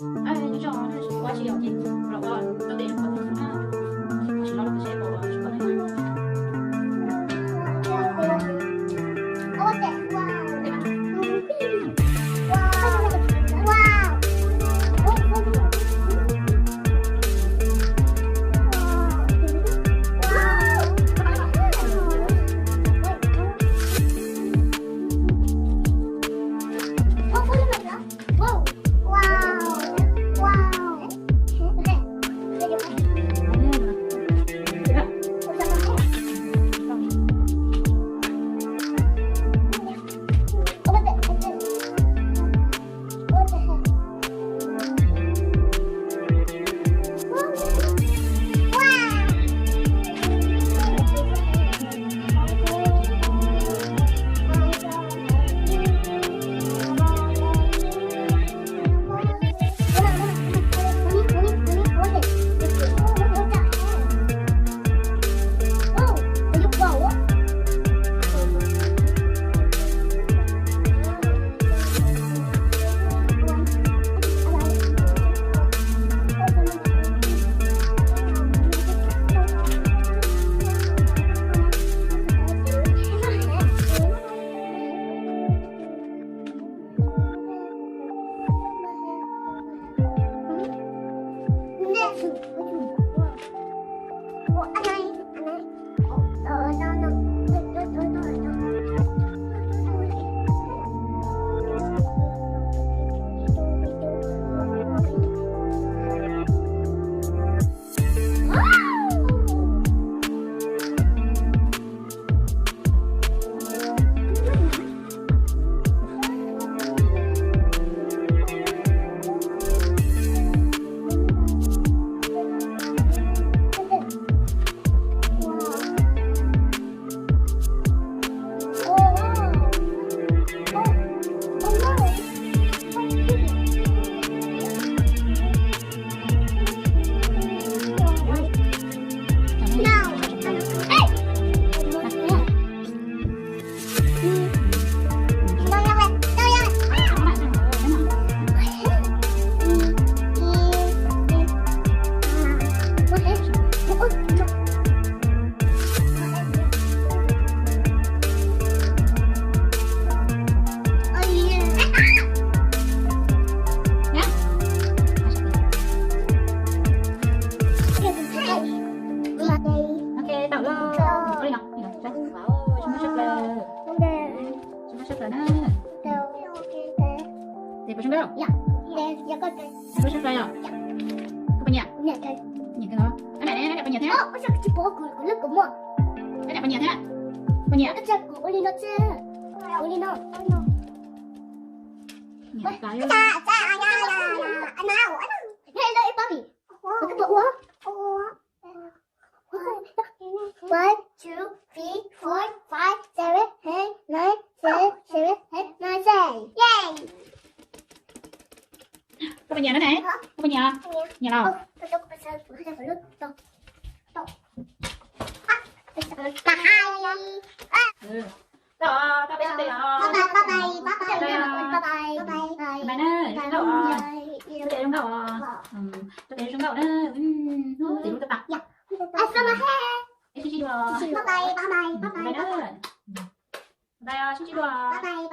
그죠. 좋아하시게 어디 그러고 또 내일 거든요. 신랑도 드실 거 하실 거네요. Thì có đâu? Dạ. Dạ con đây. Có sao rồi? Dạ. Có bao nhiêu? Dạ đây. Nhìn cái đó. Cái này nó đẹp bao nhiêu thế? Sao cái bố của lớp của mua? Nó đẹp bao nhiêu thế? Bao nhiêu? Cái chân của Olino chứ. Olino. Cái Anh nào? Đây đây Bobby. Cái bộ quá. 1, 2, 3, 4, 5, 7, 8, 9, 10, 11, 12. Yay! có bao nhiêu nữa này? Có bao nhiêu? Nhiều đâu? Cả hai. Ừ. Đó, tao biết rồi. Bye bye. Mày nè, xuống đâu rồi? Tôi để xuống đâu rồi? Tôi để xuống đâu nữa? Để xuống tôi tặng. Em xin rồi. Bye bye. Mày nè. Đây, xin rồi. Bye bye.